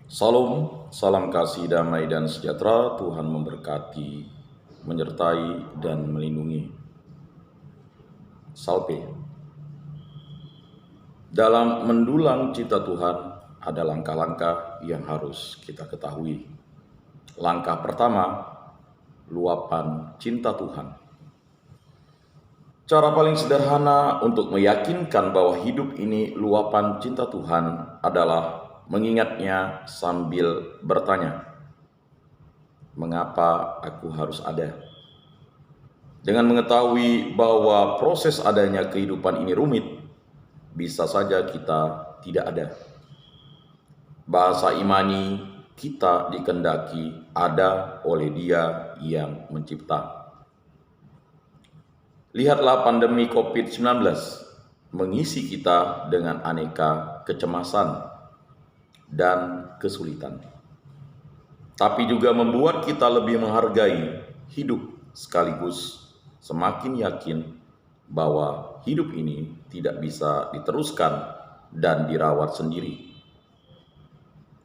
Salam, salam kasih, damai, dan sejahtera. Tuhan memberkati, menyertai, dan melindungi. Salpe. Dalam mendulang cipta Tuhan, ada langkah-langkah yang harus kita ketahui. Langkah pertama, luapan cinta Tuhan. Cara paling sederhana untuk meyakinkan bahwa hidup ini luapan cinta Tuhan adalah mengingatnya sambil bertanya, mengapa aku harus ada? Dengan mengetahui bahwa proses adanya kehidupan ini rumit, bisa saja kita tidak ada. Bahasa imani, kita dikehendaki ada oleh Dia yang mencipta. Lihatlah pandemi COVID-19 mengisi kita dengan aneka kecemasan dan kesulitan, tapi juga membuat kita lebih menghargai hidup sekaligus semakin yakin bahwa hidup ini tidak bisa diteruskan dan dirawat sendiri.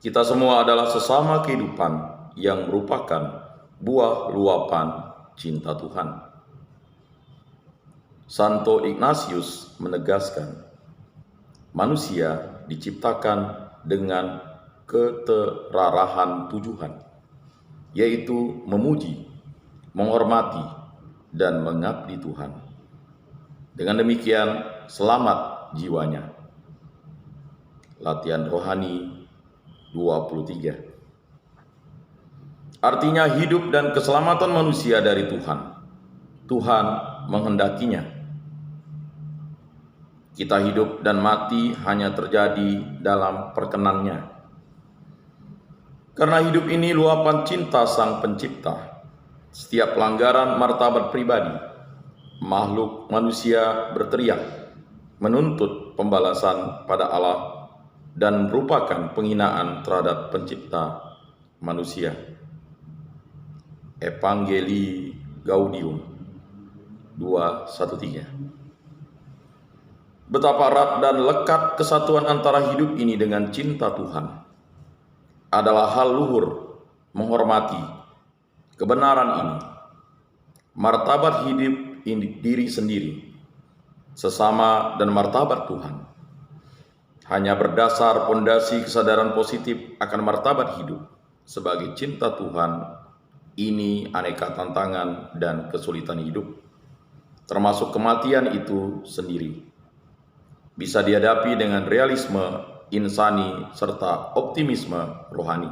Kita semua adalah sesama kehidupan yang merupakan buah luapan cinta Tuhan. Santo Ignatius menegaskan, manusia diciptakan dengan keterarahan tujuan, yaitu memuji, menghormati, dan mengabdi Tuhan. Dengan demikian, selamat jiwanya. Latihan Rohani 23. Artinya hidup dan keselamatan manusia dari Tuhan. Tuhan menghendakinya. Kita hidup dan mati hanya terjadi dalam perkenannya. Karena hidup ini luapan cinta Sang Pencipta. Setiap pelanggaran martabat pribadi, makhluk manusia berteriak, menuntut pembalasan pada Allah dan merupakan penghinaan terhadap Pencipta manusia. Evangelii Gaudium 2:13. Betapa erat dan lekat kesatuan antara hidup ini dengan cinta Tuhan. Adalah hal luhur menghormati kebenaran ini. Martabat hidup diri sendiri, sesama, dan martabat Tuhan. Hanya berdasar pondasi kesadaran positif akan martabat hidup sebagai cinta Tuhan, ini aneka tantangan dan kesulitan hidup, termasuk kematian itu sendiri, bisa dihadapi dengan realisme insani serta optimisme rohani.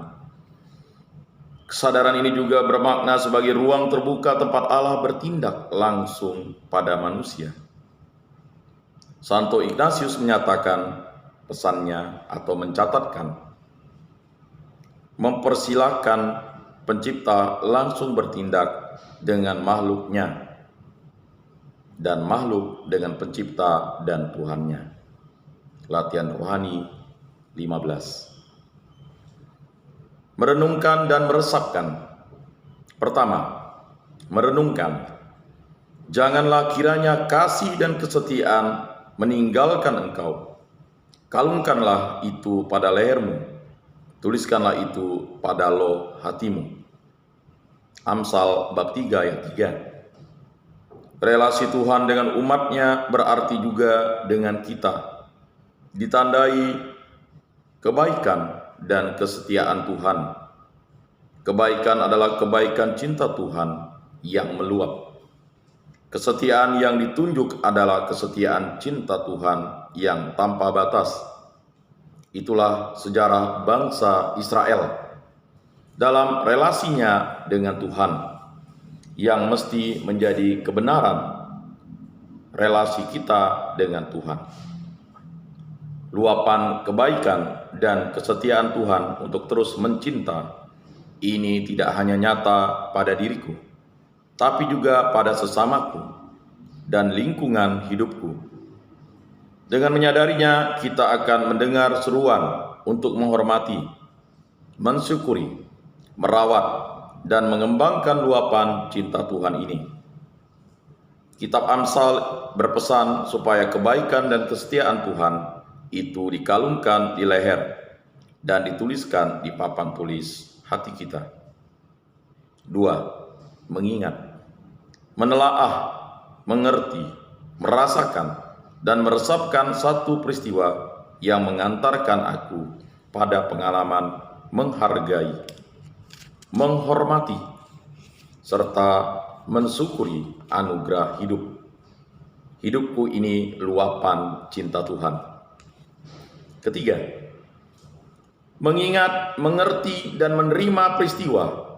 Kesadaran ini juga bermakna sebagai ruang terbuka tempat Allah bertindak langsung pada manusia. Santo Ignatius menyatakan pesannya atau mencatatkan, mempersilahkan Pencipta langsung bertindak dengan makhluknya dan makhluk dengan Pencipta dan Tuhannya. Latihan Rohani 15. Merenungkan dan meresapkan. Pertama, merenungkan. Janganlah kiranya kasih dan kesetiaan meninggalkan engkau. Kalungkanlah itu pada lehermu. Tuliskanlah itu pada loh hatimu. Amsal bab 3 ayat 3. Relasi Tuhan dengan umatnya berarti juga dengan kita. Ditandai kebaikan dan kesetiaan Tuhan. Kebaikan adalah kebaikan cinta Tuhan yang meluap. Kesetiaan yang ditunjuk adalah kesetiaan cinta Tuhan yang tanpa batas. Itulah sejarah bangsa Israel dalam relasinya dengan Tuhan, yang mesti menjadi kebenaran relasi kita dengan Tuhan. Luapan kebaikan dan kesetiaan Tuhan untuk terus mencinta ini tidak hanya nyata pada diriku, tapi juga pada sesamaku dan lingkungan hidupku. Dengan menyadarinya, kita akan mendengar seruan untuk menghormati, mensyukuri, merawat, dan mengembangkan luapan cinta Tuhan ini. Kitab Amsal berpesan supaya kebaikan dan kesetiaan Tuhan itu dikalungkan di leher dan dituliskan di papan tulis hati kita. 2. Mengingat, menelaah, mengerti, merasakan, dan meresapkan satu peristiwa yang mengantarkan aku pada pengalaman menghargai, menghormati, serta mensyukuri anugerah hidup. Hidupku ini luapan cinta Tuhan. 3. Mengingat, mengerti, dan menerima peristiwa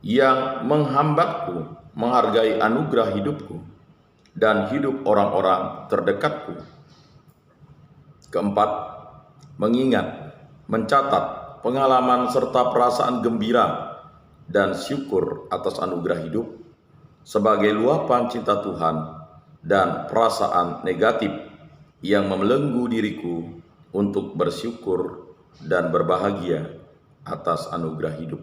yang menghambatku menghargai anugerah hidupku dan hidup orang-orang terdekatku. 4. Mengingat, mencatat pengalaman serta perasaan gembira dan syukur atas anugerah hidup sebagai luapan cinta Tuhan dan perasaan negatif yang membelenggu diriku untuk bersyukur dan berbahagia atas anugerah hidup.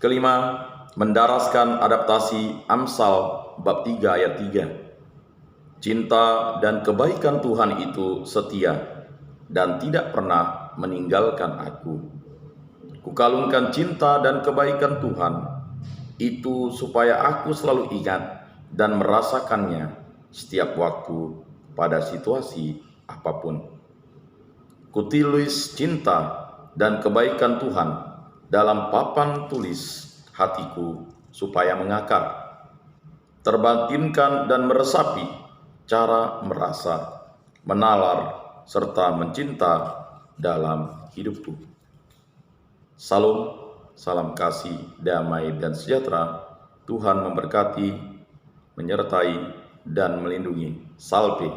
5. Mendaraskan adaptasi Amsal bab 3 ayat 3. Cinta dan kebaikan Tuhan itu setia dan tidak pernah meninggalkan aku. Kukalungkan cinta dan kebaikan Tuhan itu supaya aku selalu ingat dan merasakannya setiap waktu pada situasi apapun. Kutulis cinta dan kebaikan Tuhan dalam papan tulis hatiku supaya mengakar, terbatinkan dan meresapi cara merasa, menalar, serta mencinta dalam hidupku. Salam, salam kasih, damai, dan sejahtera. Tuhan memberkati, menyertai, dan melindungi. Salve.